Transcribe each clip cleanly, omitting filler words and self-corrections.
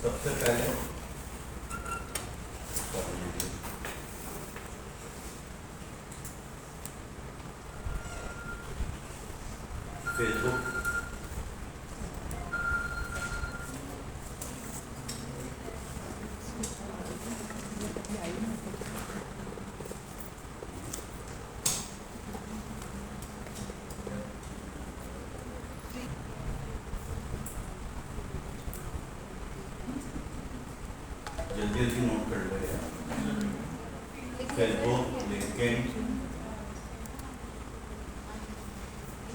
सबसे पहले फेसबुक जल्दी जल्दी नोट कर लो यार। फेसबुक, लिंक्डइन,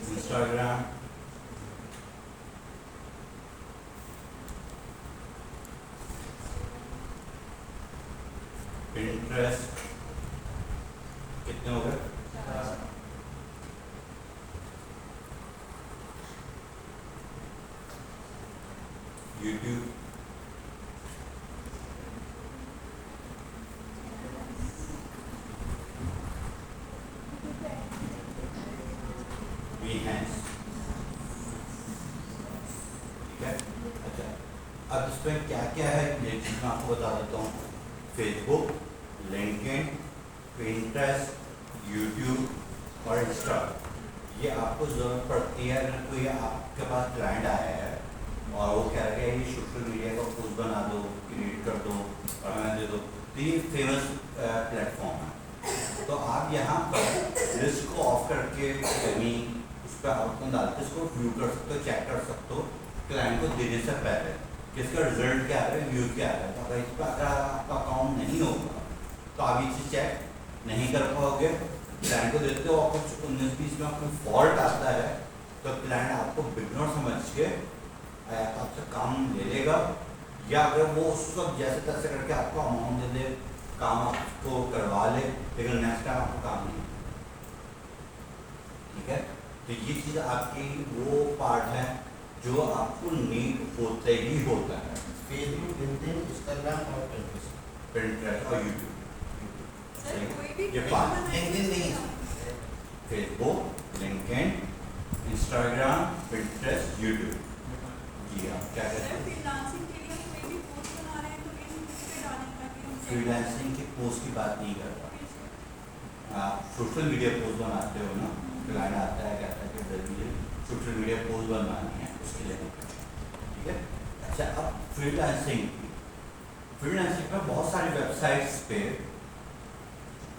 इंस्टाग्राम, पिंटरेस्ट, कितने हो गए? यूट्यूब, Behance, ठीक है। अच्छा, अब इसमें क्या क्या है ये चीज़ मैं आपको बता देता हूँ। फेसबुक, लिंक्डइन, पिंटरेस्ट, यूट्यूब और इंस्टा, ये आपको ज़रूरत पड़ती है अगर कोई आपके पास क्लाइंट आया है और वो कह रहा है ये सोशल मीडिया का पोस्ट बना दो, क्रिएट कर दो और मैं दे दो। तो ये फेमस प्लेटफॉर्म है, तो आप यहाँ पर लिस्ट को ऑफ करके कहीं उस पर आउटकम डालते इसको व्यू कर सकते हो, चेक कर सकते हो क्लाइंट को देने से पहले कि इसका रिजल्ट क्या है, व्यू क्या है। तो अगर इस पर अगर आपका अकाउंट नहीं होगा तो आप ये चीज़ चेक नहीं कर पाओगे। क्लाइंट को देते हो और कुछ 19-20 में कोई फॉल्ट आता है तो क्लाइंट आपको बिगनर समझ के आपसे काम ले लेगा, या अगर वो उस वक्त जैसे तैसे करके आपको अमाउंट दे दे, काम आपको करवा ले, लेकिन नेक्स्ट टाइम आपको काम नहीं। ठीक है, तो ये चीज़ आपकी वो पार्ट है जो आपको नीड होते ही होता है। फेसबुक, लिंक्डइन, इंस्टाग्राम और पिंटरेस्ट और यूट्यूब, ये पार्ट। लिंक्डइन नहीं है। Facebook, LinkedIn, Instagram, Pinterest, YouTube. जी आप क्या कहते हैं? फ्रीलांसिंग की पोस्ट की बात नहीं करता। आप सोशल मीडिया पोस्ट बनाते हो ना, क्लाइंट आता है कहता है कि मुझे सोशल मीडिया पोस्ट बनवानी है, उसके लिए। ठीक है, अच्छा अब फ्रीलांसिंग पर बहुत सारी वेबसाइट्स पे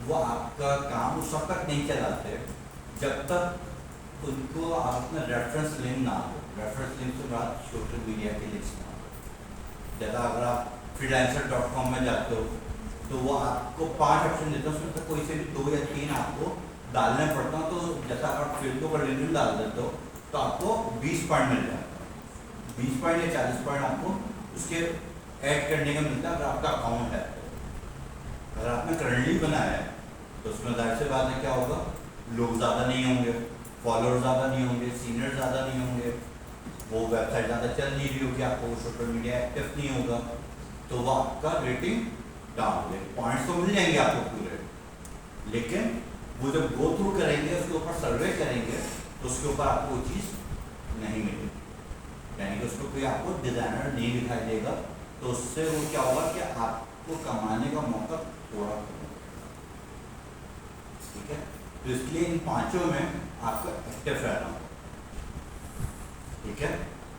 वो आपका काम उस वक्त तक नहीं चलाते जब तक उनको आप अपना रेफरेंस लिंक ना हो। रेफरेंस लिंक से बाद सोशल मीडिया की लिंक्स ना हो। जैसा अगर आप freelancer.com में जाते हो तो वो आपको 5 ऑप्शन देता है, उसमें से कोई से भी 2 या 3 आपको डालने पड़ता है। तो जैसा आप फेसबुक और लिंक्डइन डाल देते हो तो आपको 20 पॉइंट मिल जाता है, 20 पॉइंट या 40 पॉइंट आपको उसके ऐड करने का मिलता है अगर आपका अकाउंट है। अगर आपने करंटली बनाया है तो उसमें जाहिर सी बात है क्या होगा, लोग ज़्यादा नहीं होंगे, फॉलोअर ज़्यादा नहीं होंगे, सीनियर ज़्यादा नहीं होंगे, वो वेबसाइट ज़्यादा चल नहीं रही होगी, आपको सोशल मीडिया एक्टिव नहीं होगा, तो वो आपका रेटिंग डाउन हो जाएगी। पॉइंट्स तो मिल जाएंगे आपको पूरे, लेकिन वो जब गो थ्रू करेंगे, उसके ऊपर सर्वे करेंगे तो उसके ऊपर आपको वो चीज़ नहीं मिलेगी, यानी कि उसको कोई आपको डिज़ाइनर नहीं दिखाई देगा। तो उससे वो क्या होगा कि आपको कमाने का मौका थोड़ा होगा। ठीक है, तो इसलिए इन 5 में आपको एक्टिव रहना होगा। ठीक है,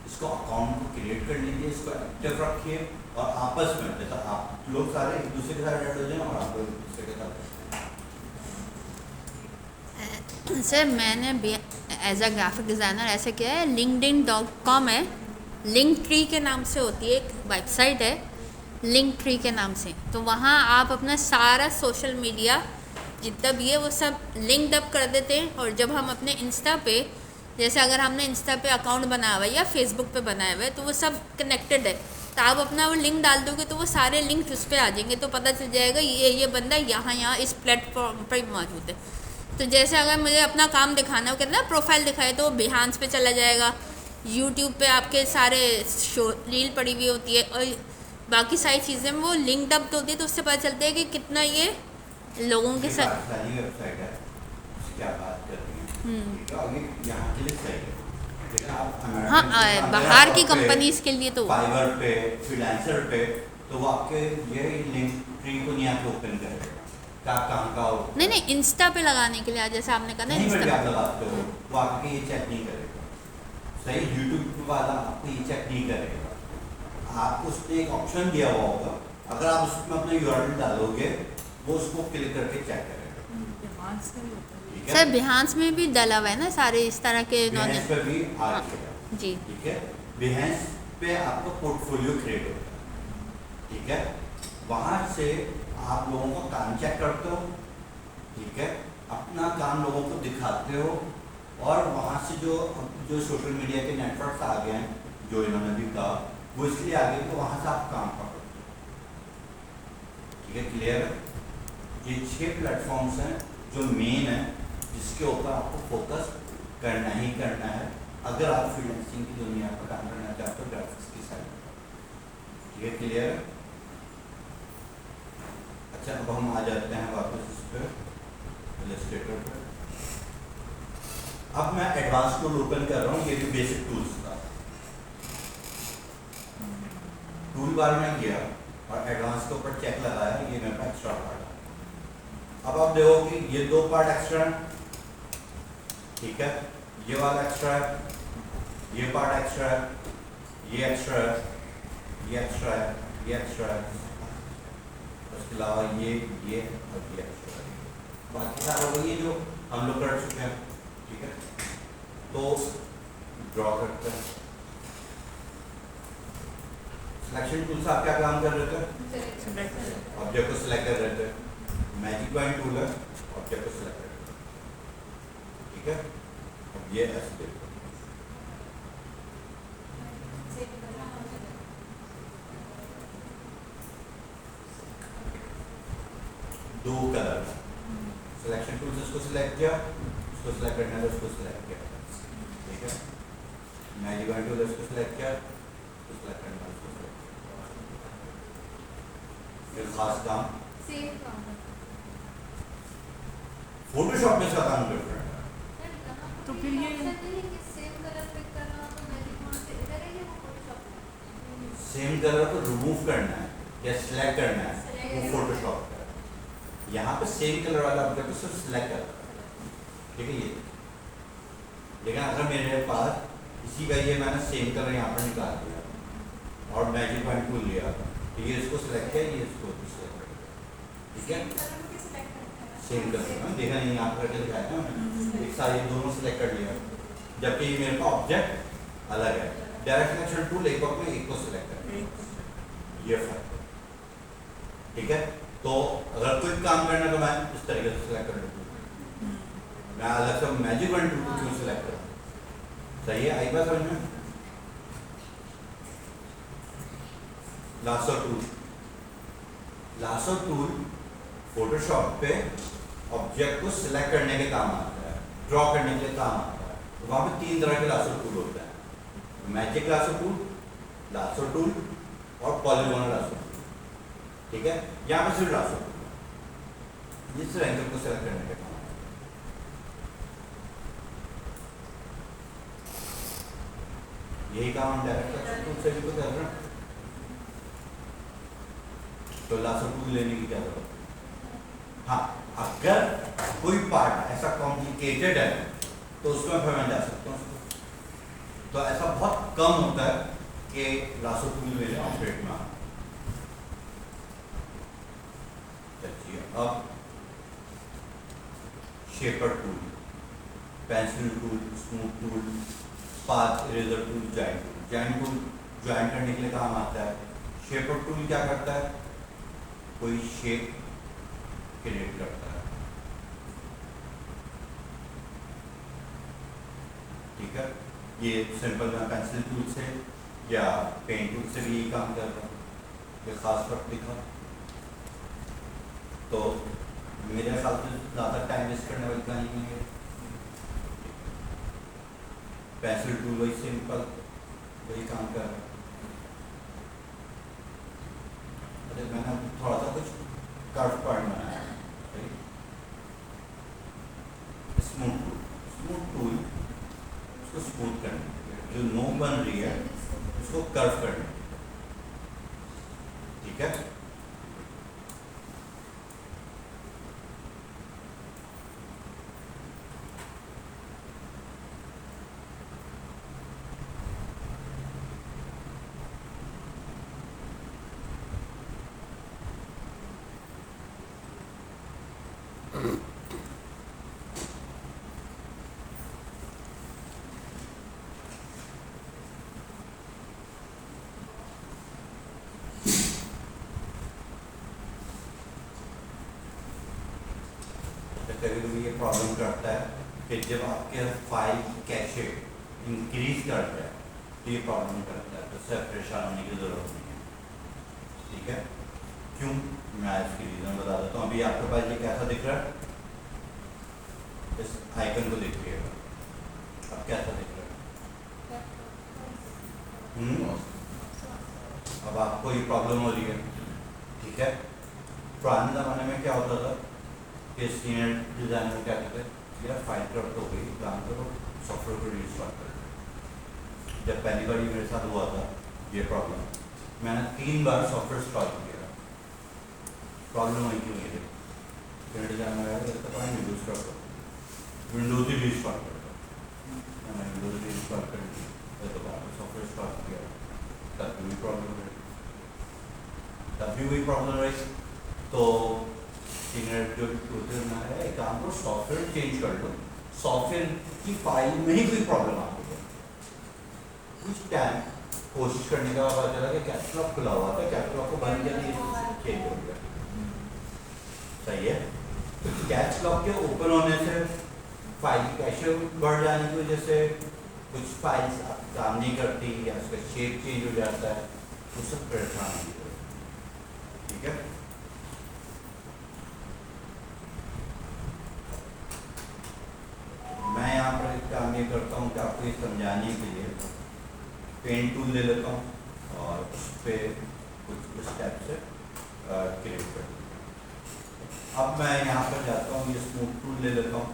इसको अकाउंट को क्रिएट कर लीजिए, इसको एक्टिव रखिए और आपस में जैसा आप लोग सारे एक दूसरे के साथ ऐड हो जाए और आप लोग एक दूसरे के साथ। सर मैंने भी एज अ ग्राफिक डिज़ाइनर ऐसे किया है। linkedin.com है, लिंक ट्री के नाम से होती है, एक वेबसाइट है लिंक ट्री के नाम से। तो वहाँ आप अपना सारा सोशल मीडिया जितना भी है वो सब लिंक अप कर देते हैं। और जब हम अपने इंस्टा पे, जैसे अगर हमने इंस्टा पे अकाउंट बनाया हुआ है या फेसबुक पे बनाया हुआ है तो वो सब कनेक्टेड है। तो आप अपना वो लिंक डाल दोगे तो वो सारे लिंक उस पर आ जाएंगे, तो पता चल जाएगा ये बंदा यहाँ इस प्लेटफॉर्म पर मौजूद है। तो जैसे अगर मुझे अपना काम दिखाना हो, कहते हैं प्रोफाइल दिखाए, तो Behance पे चला जाएगा। यूट्यूब पे आपके सारे शो रील पड़ी हुई होती है और बाकी सारी चीज़ें वो लिंक्ड अप होती है, तो उससे पता चलता है कि कितना ये लोगों के साथ। वेबसाइट है, क्या बात कर रही हैं, ठीक है, और ये यहाँ के लिए सही है। लेकिन आप American हाँ अगर बाहर की आप पे कंपनीज के लिए तो फाइवर पे फ्रीलांसर पे तो वो आपके ये लिंक ट्री को नहीं आके ओपन करेगा क्या काम का हो नहीं नहीं इंस्टा पे लगाने के लिए आज जैसे आपने कहा ना नहीं पर भी इंस्टा आप लगाते हो वो आपके ये चेक नहीं करेगा सही यूट्यूब वाला आपको ये चेक नहीं करेगा आपको उसने एक ऑप्शन दिया हुआ होगा अगर आप उसमें अपना यूआरएल डालोगे वो उसको क्लिक करके चेक करेगा ठीक है सर बिहांस में भी डला हुआ है ना सारे इस तरह के Behance पे भी आ हाँ, गया जी ठीक है Behance पे आपका पोर्टफोलियो क्रिएट होता है ठीक है वहाँ से आप लोगों का काम चेक करते हो ठीक है अपना काम लोगों को दिखाते हो और वहाँ से जो सोशल मीडिया के नेटवर्क्स आ गए हैं जो इन्होंने भी कहा वो इसलिए आ गए कि वहाँ से आप काम पकड़ते हो ठीक है क्लियर है ये 6 प्लेटफॉर्म्स हैं जो मेन है जिसके ऊपर आपको फोकस करना ही करना है अगर आप फ्रीलांसिंग की दुनिया पर काम करना चाहते हो ग्राफिक्स की साइड ठीक है क्लियर है अच्छा अब हम आ जाते हैं वापस इस पर इलस्ट्रेटर पर अब मैं एडवांस टूल ओपन कर रहा हूँ ये भी बेसिक टूल्स का टूल बार में गया और एडवांस के ऊपर चेक लगाया ये मेरे पास एक्स्ट्रा पार्ट है अब आप देखो कि ये 2 पार्ट एक्स्ट्रा है ठीक है ये वाला एक्स्ट्रा है ये पार्ट एक्स्ट्रा है ये एक्स्ट्रा है ये एक्स्ट्रा है ये एक्स्ट्रा है उसके अलावा ये और ये एक्स्ट्रा है बाकी सारा वही जो हम लोग कर चुके हैं ठीक है तो ड्रॉ करते हैं सिलेक्शन टूल से आप क्या काम कर रहे थे ऑब्जेक्ट को सिलेक्ट कर रहे थे मैजिक पॉइंट टूल है ऑब्जेक्ट को सिलेक्ट कर रहे थे ठीक है अब ये ऐसे देखो दो कलर सिलेक्शन टूल से उसको सिलेक्ट किया उसको सिलेक्ट करना है उसको सिलेक्ट किया ठीक है मैजिक पॉइंट टूल उसको सिलेक्ट किया उसको सिलेक्ट करना है उसको सिलेक्ट किया फिर खास काम फोटोशॉप में इसका काम कर रहा है तो फिर ये सेम कलर को रिमूव करना है या सिलेक्ट करना है वो फोटोशॉप का है यहाँ पे सेम कलर वाला ऑब्जेक्ट को सिर्फ सिलेक्ट करना है ठीक है ये लेकिन अगर मेरे पास इसी का ये मैंने सेम कलर यहाँ पर निकाल दिया और मैजिक पॉइंट टूल लिया तो ये इसको सिलेक्ट किया ये इसको सिलेक्ट किया ठीक है सेम कलर देखा नहीं यहाँ पर करके दिखाया था मैंने एक साथ ये दोनों सिलेक्ट कर लिया जबकि ये मेरे पास ऑब्जेक्ट अलग है डायरेक्ट सिलेक्शन टूल एक वक्त में एक को सिलेक्ट कर ये फर्क है ठीक है तो अगर कोई काम करना तो मैं इस तरीके से सिलेक्ट कर लूँ मैं अलग से मैजिक पॉइंट टूल को क्यों सिलेक्ट करूँ सही है आई बात समझ में लासो टूल फोटोशॉप पे ऑब्जेक्ट को सिलेक्ट करने के काम आता है ड्रॉ करने के लिए काम आता है तो वहाँ पे 3 तरह के लासो टूल होते हैं मैजिक लासो टूल और पॉलीगोनल लासो टूल ठीक है यहाँ पे सिर्फ लासो टूल जिस एंगल को सिलेक्ट करने के काम आता है यही काम हम डायरेक्ट लासो टूल से भी तो कर रहे हैं तो लासो टूल लेने की क्या जरूरत है हाँ अगर कोई पार्ट ऐसा कॉम्प्लिकेटेड है तो उसमें फिर मैं जा सकता हूँ तो ऐसा बहुत कम होता है कि लासो टूल मेरे ऑपरेट में चलिए अब shaper tool pencil tool smooth tool path eraser tool joint tool join करने के लिए काम आता है शेपर टूल क्या करता है कोई शेप क्रिएट करता है ठीक है ये सिंपल मैं पेंसिल टूल से या पेन टूल से भी यही काम कर रहा हूँ ये खास फर्क दिखा तो मेरे ख्याल से ज़्यादा टाइम वेस्ट करने वाली कहानी नहीं है पेंसिल टूल वही सिंपल वही काम कर रहा है अरे मैंने थोड़ा सा कुछ कर्व पॉइंट बनाया स्मूथ टूल उसको स्मूथ करना स्मूथ बन रही है उसको कर्व करना, ठीक है। कभी कभी ये प्रॉब्लम करता है कि जब आपके फाइल कैशे इंक्रीज करता है तो ये प्रॉब्लम करता है, तो उससे परेशान होने की ज़रूरत नहीं है, ठीक है। क्यों, मैं इसकी रीज़न बता देता हूँ। अभी आपके पास ये कैसा दिख रहा है, इस आइकन को देखिएगा, अब कैसा दिख रहा है। अब आपको ये प्रॉब्लम हो रही है, ठीक है। पुराने ज़माने में क्या होता था कि सीनियर डिज़ाइनर क्या कहते हैं, यार फाइल करप्ट हो गई, काम करो सॉफ्टवेयर को रीस्टार्ट कर। जब पहली बार मेरे साथ हुआ था ये प्रॉब्लम, मैंने 3 बार सॉफ्टवेयर इंस्टॉल किया, प्रॉब्लम हुई क्यों ये सीनियर डिज़ाइनर आया तो पता नहीं यूज़ कर दो, विंडोज़ ही रीस्टार्ट कर दो। मैंने विंडोज़ रीस्टार्ट कर दिया तो सॉफ्टवेयर इंस्टॉल किया, तब भी प्रॉब्लम रही, तो सीनियर जो है एक काम को सॉफ्टवेयर चेंज कर लो, सॉफ्टवेयर की फाइल में ही कोई प्रॉब्लम आ गई है। कुछ टाइम कोशिश करने का पता चला कि कैटलॉग खुला हुआ था, कैटलॉग को बंद किया तो चेंज हो गया, सही है। तो कैटलॉग के ओपन होने से फाइल कैशे बढ़ जाने की वजह से कुछ फाइल्स काम नहीं करती या उसका शेप चेंज हो जाता है, तो सब परेशान होगी, ठीक है। मैं यहाँ पर एक काम ये करता हूँ कि आपको ये समझाने के लिए पेन टूल ले लेता हूँ और उस पर कुछ स्टेप से क्रिएट कर दूँगा। अब मैं यहाँ पर जाता हूँ, ये स्मूथ टूल ले लेता हूँ,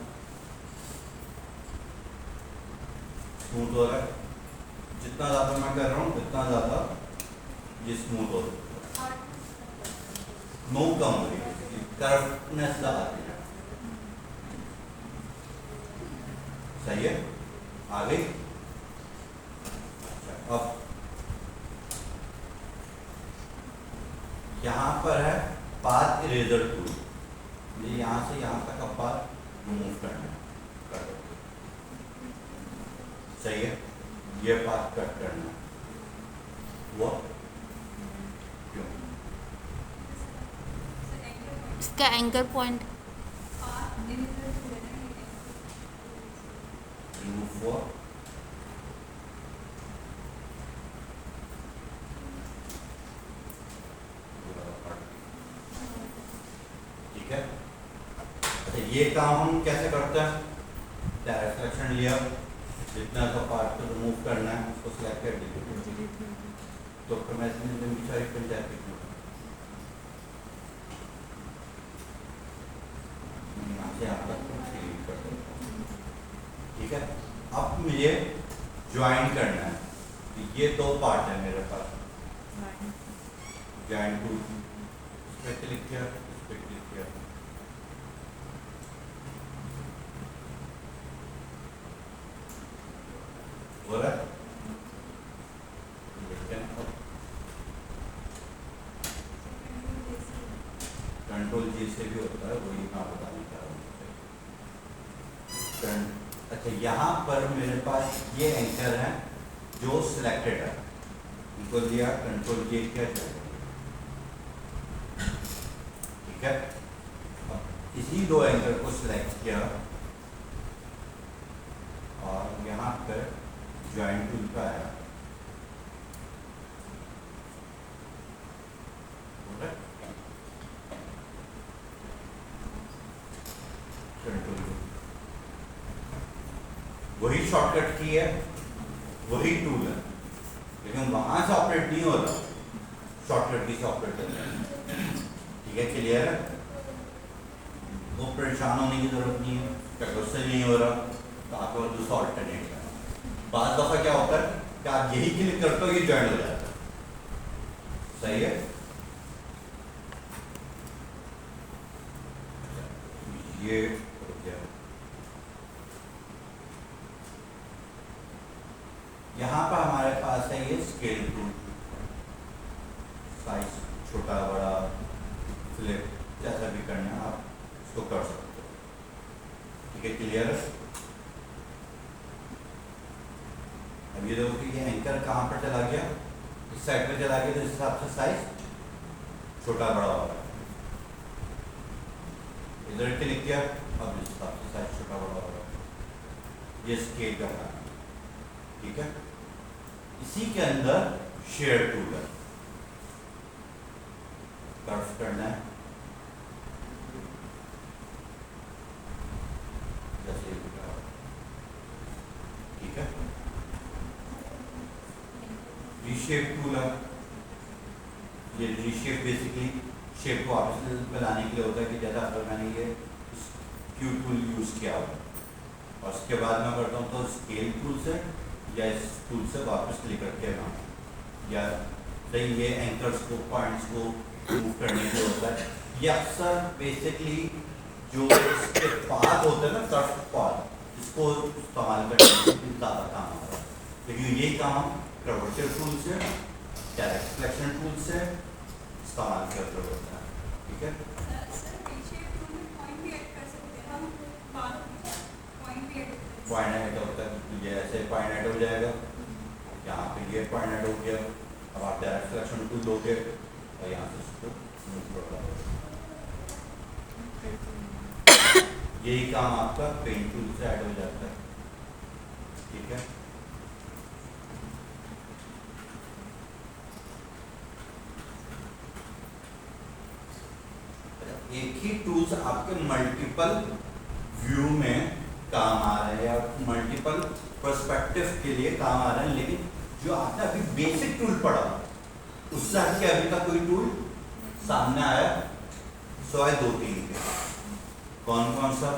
स्मूथ हो रहा है, जितना ज़्यादा मैं कर रहा हूँ उतना ज़्यादा ये स्मूथ हो रहा है, नो कम हो रही है, कर्वनेस ज़्यादा है, सही है। आ गई। अब यहाँ पर है पाथ इरेजर टूल, मुझे यहाँ से यहाँ तक का पाथ रिमूव करना है, कर दो, सही है। ये पाथ कट करना है, वो क्यों, इसका एंकर पॉइंट रिमूव हुआ, ठीक है। अच्छा, ये काम हम कैसे करते हैं, डायरेक्ट सिलेक्शन लिया, जितना सा पार्ट को रिमूव करना है उसको सिलेक्ट कर दीजिए, तो फिर मैं इसमें सारी पंचायत यहाँ से यहाँ तक डिलीट कर देता हूँ, ठीक है। अब मुझे ज्वाइन करना है, तो ये 2 पार्ट है मेरे पास, ज्वाइन टू, इस पर क्लिक किया, इस पर क्लिक किया, हो रहा है। कंट्रोल जी से भी होता है, वही मैं बताने चाह रहा हूँ। अच्छा, यहाँ पर मेरे पास ये एंकर है जो सिलेक्टेड है, इनको दिया कंट्रोल जी किया, ठीक है। अब इसी 2 एंकर को सिलेक्ट किया और यहाँ पर ज्वाइन टूल पे आया, वही शॉर्टकट की है, वही टूल है, लेकिन वहां से ऑपरेट नहीं हो रहा, शॉर्टकट की से ऑपरेट कर रहा है, ठीक है। क्लियर है, वो परेशान होने की जरूरत नहीं है, अगर उससे नहीं हो रहा तो आपको दूसरा ऑल्टरनेट है। बाद दफा क्या होता है कि आप यही क्लिक करते हो ये ज्वाइन हो जाता है। सही है। ये हो गया। यहाँ पर हमारे पास है ये स्केल टूल, साइज छोटा बड़ा फ्लिप जैसा भी करना है आप इसको कर सकते हो। ठीक है, क्लियर है। अब ये देखो कि ये एंकर कहाँ पर चला गया, इस साइड पे चला गया, तो इस हिसाब से साइज छोटा बड़ा हो रहा है। इधर क्लिक किया, अब इस हिसाब से साइज छोटा बड़ा हो रहा है। ये स्केल का काम है। ठीक है, इसी के अंदर शेयर टूल है, कर्व करना है जैसे। ठीक है, रीशेप टूल है। ये रीशेप बेसिकली शेप को वापस बनाने के लिए होता है कि जैसा अगर मैंने ये क्यू टूल यूज़ किया हो और उसके बाद मैं करता हूँ तो स्केल टूल से या इस टूल से वापस क्लिक करके ना, या सही ये एंकर्स को पॉइंट्स को मूव करने के लिए होता है। ये अक्सर बेसिकली जो इसके पाथ होते हैं ना, कर्व पाथ, इसको इस्तेमाल करने में ज़्यादा काम होता है। लेकिन ये काम कर्वेचर टूल से, डायरेक्ट सिलेक्शन टूल से इस्तेमाल करते होता है। ठीक है, पॉइंट ऐड होता है, ये ऐसे पॉइंट ऐड हो जाएगा, यहाँ पे ये पॉइंट ऐड हो गया। अब आप डायरेक्ट सिलेक्शन टूल लोगे और यहाँ से इसको मूव कर लो। यही काम आपका पेंट टूल से ऐड हो जाता है। ठीक है, एक ही टूल्स आपके मल्टीपल व्यू में काम आ रहे हैं या मल्टीपल पर्सपेक्टिव के लिए काम आ रहे हैं, लेकिन जो आपने अभी बेसिक टूल पढ़ा उससे हटके अभी तक कोई टूल सामने आया सिवाय 2-3 के। कौन कौन सा?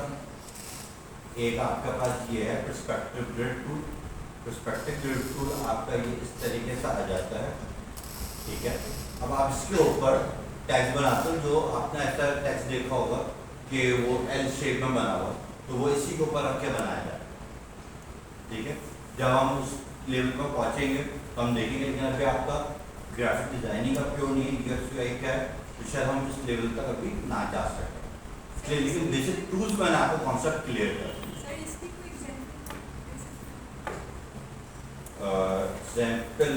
एक आपके पास ये है perspective grid tool. Perspective grid tool आपका ये इस तरीके से आ जाता है। ठीक है, अब आप इसके ऊपर टैक्स बनाते हो, जो आपने ऐसा टैक्स देखा होगा कि वो एल शेप में बना हुआ, तो वो इसी के ऊपर रख के बनाया जाए। ठीक है, जब हम उस लेवल पर पहुंचेंगे तो हम देखेंगे, लेकिन अभी आपका ग्राफिक डिजाइनिंग का प्योर नहीं है, क्या है तो शायद हम इस लेवल तक अभी ना जा सकें। लेकिन बेसिक टूल्स मैंने आपको कॉन्सेप्ट क्लियर कर एग्जाम्पल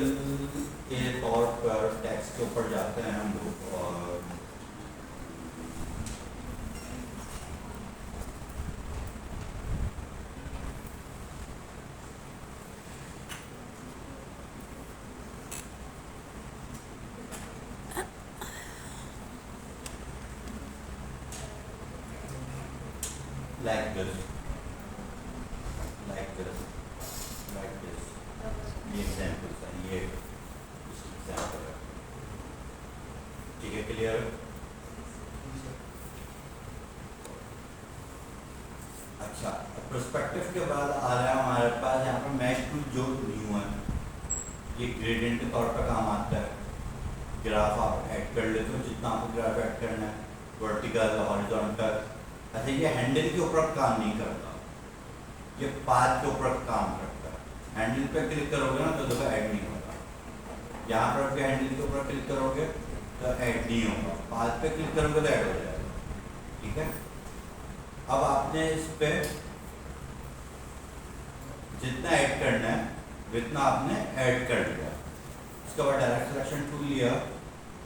के तौर पर टैक्स के ऊपर जाते हैं हम लोग और like this, like this, like this. ये एग्जाम्पल्स हैं, ये एग्जाम्पल है। ठीक है, क्लियर है? अच्छा, पर्सपेक्टिव के बाद आ रहा है हमारे पास यहाँ पर मैश टूल, जो न्यू है। ये ग्रेडियंट के तौर पर काम आता है। ग्राफ आप ऐड कर लेते हो, जितना आपको ग्राफ ऐड करना है, वर्टिकल, हॉरिजॉन्टल। अच्छा, ये हैंडल के ऊपर काम नहीं करता, ये पाथ के ऊपर काम करता है। हैंडल पे क्लिक करोगे ना तो देखो ऐड नहीं होगा। यहाँ पर भी हैंडल के ऊपर क्लिक करोगे तो ऐड नहीं होगा, पाथ पे क्लिक करोगे तो ऐड हो जाएगा। ठीक है, अब आपने इस पे जितना ऐड करना है उतना आपने ऐड कर दिया। उसके बाद डायरेक्ट सिलेक्शन टूल लिया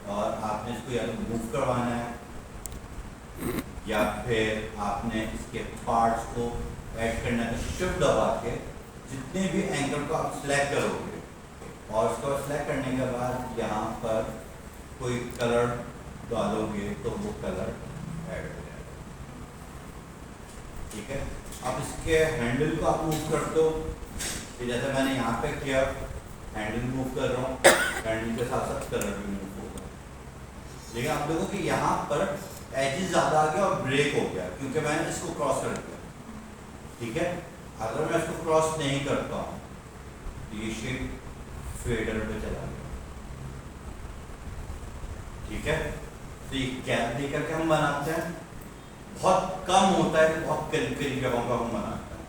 और आपने इसको या तो मूव करवाना है या फिर आपने इसके पार्ट्स को ऐड करना है, तो शिफ्ट दबा के जितने भी एंगल को आप सिलेक्ट करोगे और उसको सिलेक्ट करने के बाद यहाँ पर कोई कलर डालोगे तो वो कलर ऐड हो जाएगा। ठीक है, अब इसके हैंडल को आप मूव कर दो, जैसे मैंने यहाँ पे किया, हैंडल मूव कर रहा हूँ, हैंडल के साथ साथ कलर भी मूव होगा। लेकिन आप देखो कि यहाँ पर एजेस ज़्यादा आ गया और ब्रेक हो गया क्योंकि मैंने इसको क्रॉस कर दिया। ठीक है, अगर मैं इसको क्रॉस नहीं करता हूँ तो ये शेप फेडर पे चला गया। ठीक है, तो ये कैप देकर के हम बनाते हैं, बहुत कम होता है, बहुत करीब करीब जगहों का हम बनाते हैं।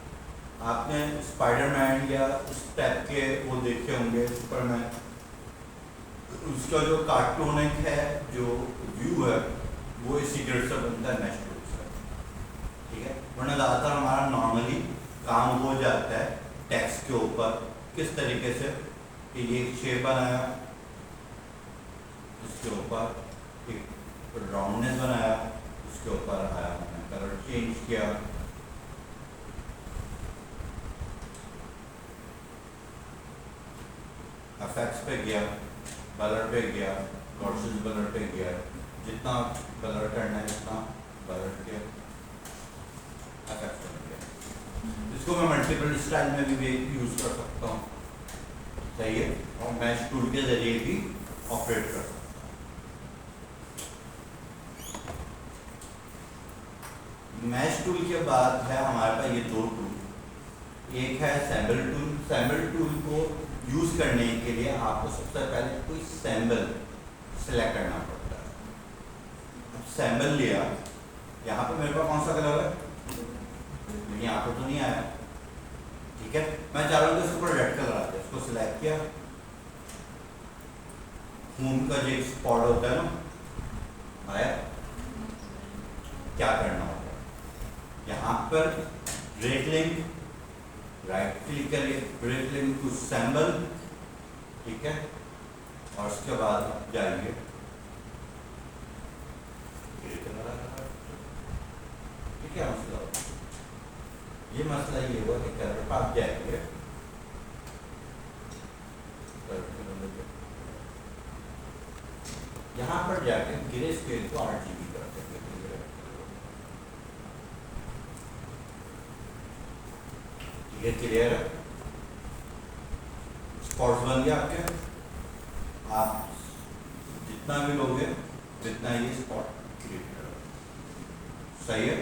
आपने स्पाइडरमैन या उस टाइप के वो देखे होंगे, सुपरमैन, उसका जो कार्टूनिक है, जो व्यू है, वो इसी ग्रिड से बनता है, मैश टूल से। ठीक है, वरना ज़्यादातर हमारा नॉर्मली काम हो जाता है टेक्स्ट के ऊपर, किस तरीके से कि ये शेप बनाया, इसके ऊपर एक राउंडनेस बनाया, उसके ऊपर आया हमने कलर चेंज किया, इफेक्ट्स पे गया, कलर पे गया, गॉर्जियस कलर पे गया, जितना कलर करना है उतना कलर किया, इफेक्ट्स पे गया। इसको मैं मल्टीपल स्टाइल में भी यूज कर सकता हूँ, सही है, और मैश टूल के जरिए भी ऑपरेट कर सकता हूँ। मैश टूल के बाद है हमारे पास ये दो टूल, एक है सैम्बल टूल। सैम्बल टूल को यूज करने के लिए आपको सबसे पहले कोई सैम्बल सेलेक्ट करना पड़ता है। अब सैम्बल लिया, यहाँ पे मेरे पास कौन सा कलर है, यहाँ पे तो नहीं आया। ठीक है, मैं चाह रहा हूँ कि इसके ऊपर रेड कलर आता है, इसको सिलेक्ट किया, खून का जो स्पॉट होता है ना, आया, क्या करना होगा, यहाँ पर ब्रेक लिंक, राइट क्लिक करिए, ब्रेक लिंक टू सैम्बल, ठीक है, और उसके बाद आप जाइए, ठीक है, मसला ये मसला ये हुआ कि कलर पर आप जाइए, यहाँ पर जाके ग्रे स्केल को RGB कर देंगे। ये क्लियर है, स्पॉट्स बन गया आपके, आप जितना भी लोगे जितना ये स्पॉट क्रिएट करोगे, सही है।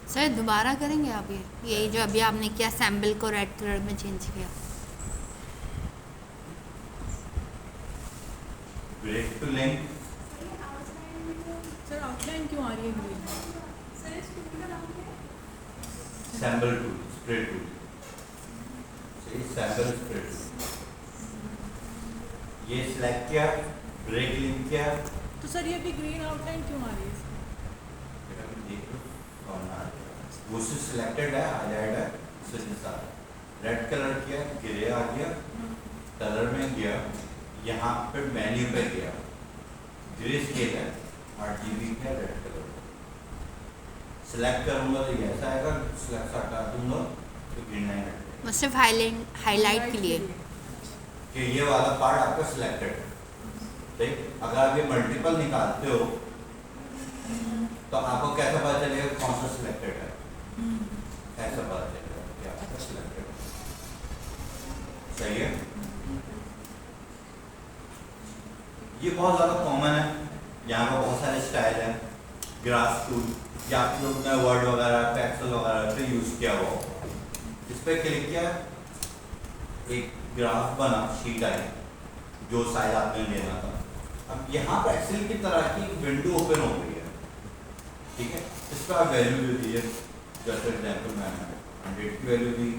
सर दोबारा करेंगे आप ये जो अभी आपने किया, सैम्बल को रेड कलर में चेंज किया, break to link, sir outline क्यों आ रही है green? Symbol tool, spray tool, सही, सैम्बल स्प्रे टूल, ये सिलेक्ट किया, ब्रेक लिंक किया, तो सर ये भी ग्रीन आउटलाइन क्यों आ रही है? वो से सिलेक्टेड है, हाईलाइट है, रेड कलर किया, ग्रे आ गया, कलर में गया, यहाँ पे मेन्यू पे गया, ग्रे स्केल है, RGB है, रेड कलर सिलेक्ट करूंगा तो ये ऐसा आएगा, सिलेक्ट हटा दूंगा तो ग्रीन लाइन हट वो सिर्फ हाईलाइट के लिए कि ये वाला पार्ट आपका सिलेक्टेड है। ठीक, अगर आप ये मल्टीपल निकालते हो तो आपको कैसे पता चलेगा कौन सा सिलेक्टेड है, ऐसा पता चलेगा कि आपका सिलेक्टेड है, सही है। ये बहुत ज़्यादा कॉमन है, यहाँ पर बहुत सारे स्टाइल हैं, ग्राफ टूल या आप लोग ने वर्ड वगैरह, एक्सेल वगैरह पे यूज़ किया हुआ, इस पर क्लिक किया, एक ग्राफ बना, शीट आई, जो साइज आपने लेना था। अब यहाँ पर एक्सेल की तरह की विंडो ओपन हो गई है, ठीक है, इस पर आप वैल्यू दे दीजिए, जैसे एग्जाम्पल मैंने 100 की वैल्यू दी,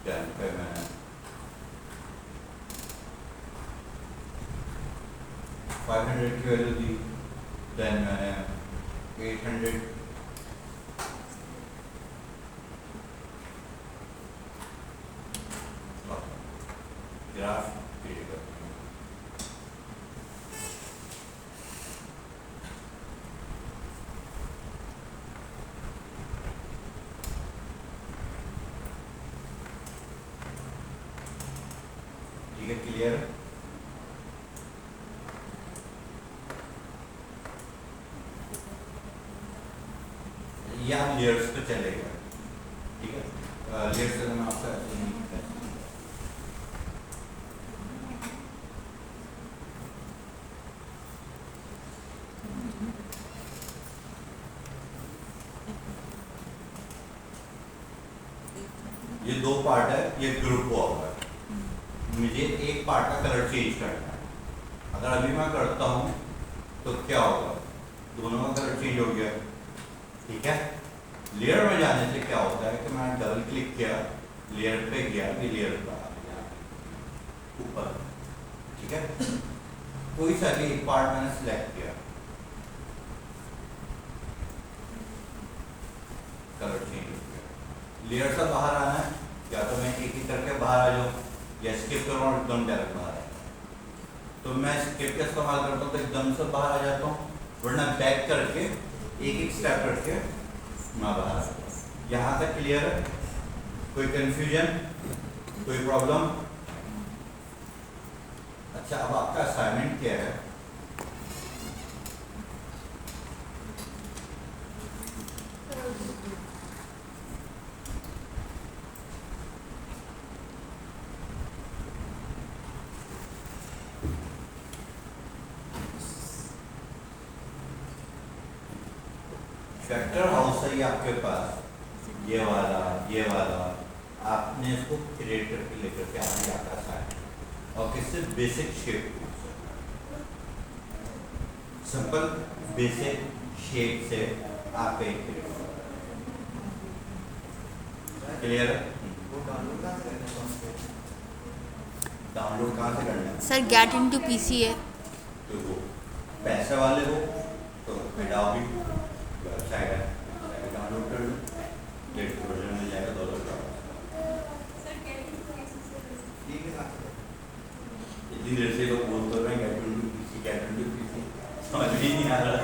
यहाँ पे मैंने 500 की वैल्यू दी, देन मैंने 800, ग्राफ क्रिएट करते हैं। ठीक है, क्लियर है। ये आप लेयर्स पे चले गए, ठीक है, लेयर्स से मैं आपका ये दो पार्ट है, ये ग्रुप हुआ हुआ है, मुझे एक पार्ट का कलर चेंज करना है। अगर अभी मैं करता हूँ तो क्या होगा, दोनों का कलर चेंज हो गया, ठीक है। लेयर में जाने से क्या होता है कि मैंने डबल क्लिक किया, लेयर पे गया, ये लेयर पर आ गया ऊपर, ठीक है। कोई सा भी एक पार्ट मैंने सिलेक्ट किया, कलर चेंज हो गया। लेयर से बाहर आना है, या तो मैं एक ही करके बाहर आ जाऊँ या स्किप करूँ और एकदम डायरेक्ट बाहर आ जाऊँ। तो मैं स्किप का इस्तेमाल करता हूँ तो एकदम से बाहर आ जाता हूँ, वरना बैक करके एक एक स्टेप करके मैं बाहर आ जाता हूँ। यहाँ तक क्लियर है? कोई कंफ्यूजन, कोई प्रॉब्लम? अच्छा, अब आपका असाइनमेंट क्या है? फैक्टर हाउस है ये आपके पास, ये वाला आपने इसको क्रिएट करके लेकर के आना है आपका साइड, और किससे? Basic shape, simple basic shape से आप एक क्लियर है? डाउनलोड कहाँ से करना है? सर गेट इनटू पीसी है। तो वो पैसे वाले हो तो एडोबी वेबसाइट है, डाउनलोड कर लो, लेटेस्ट वर्जन मिल जाएगा $2 इतनी देर से लोग बोल कर रहे हैं गेट इनटू पीसी, समझ में नहीं आ रहा।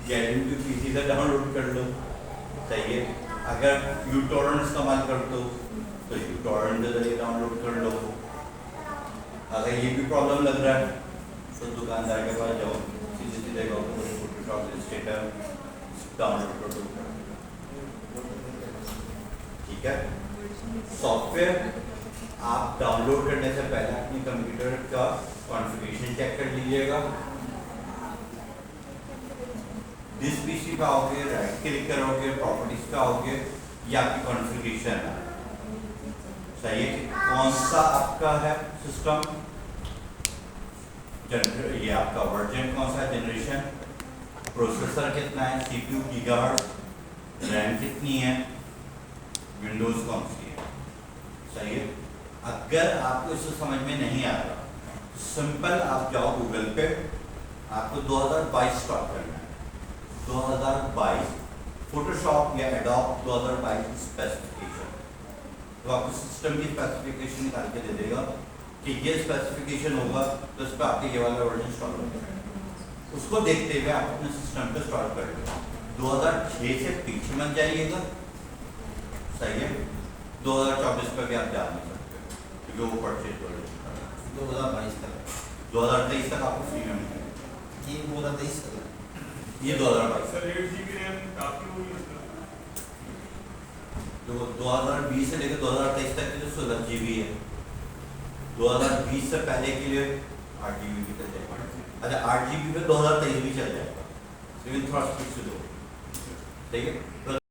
गेट इनटू पीसी से डाउनलोड कर लो, सही है। अगर यूटोरेंट इस्तेमाल करते हो तो यूटोरेंट के जरिए डाउनलोड कर लो। अगर ये भी प्रॉब्लम लग रहा है तो दुकानदार के पास जाओ, सीधे सीधे जाओ तो फोटोशॉप इलस्ट्रेटर डाउनलोड कर दो, ठीक है। सॉफ्टवेयर आप डाउनलोड करने से पहले अपने कंप्यूटर का कॉन्फ़िगरेशन चेक कर लीजिएगा। जिस पीसी पे आओगे राइट क्लिक करोगे, प्रॉपर्टीज पे आओगे, ये आपकी कॉन्फ़िगरेशन है, सही है। कौन सा आपका है सिस्टम, ये आपका वर्जन कौन सा, जनरेशन, प्रोसेसर कितना है, सीपीयू गीगाहर्ट्ज़, रैम कितनी है, विंडोज कौन सी है, सही है। अगर आपको इससे समझ में नहीं आ रहा, सिंपल आप जाओ गूगल पे, आपको 2022 स्टार्ट करना है, 2022 फोटोशॉप या एडोब 2022 स्पेसिफिकेशन, तो आपको सिस्टम की स्पेसिफिकेशन निकाल के दे देगा कि ये स्पेसिफिकेशन होगा तो इस पर आपके ये वाला वर्जन इंस्टॉल हो जाएगा। उसको देखते हुए आप अपने सिस्टम पे इंस्टॉल कर लो। 2006 से पीछे मत जाइएगा, सही है। 2024 पे भी आप जा नहीं सकते क्योंकि वो परचेज वर्जन 2022 तक, 2023 तक आपको फ्री में मिलेगा। ये 2023 तक, ये 2022 सर 8 GB रैम काफी होगी उसका। जो 2020 से लेकर 2023 तक के जो 16 GB है, 2020 से पहले के लिए 8 GB भी चल जाएगा। अच्छा 8 GB पे 2023 भी चल जाएगा, लेकिन थोड़ा स्पीड से दो, ठीक है।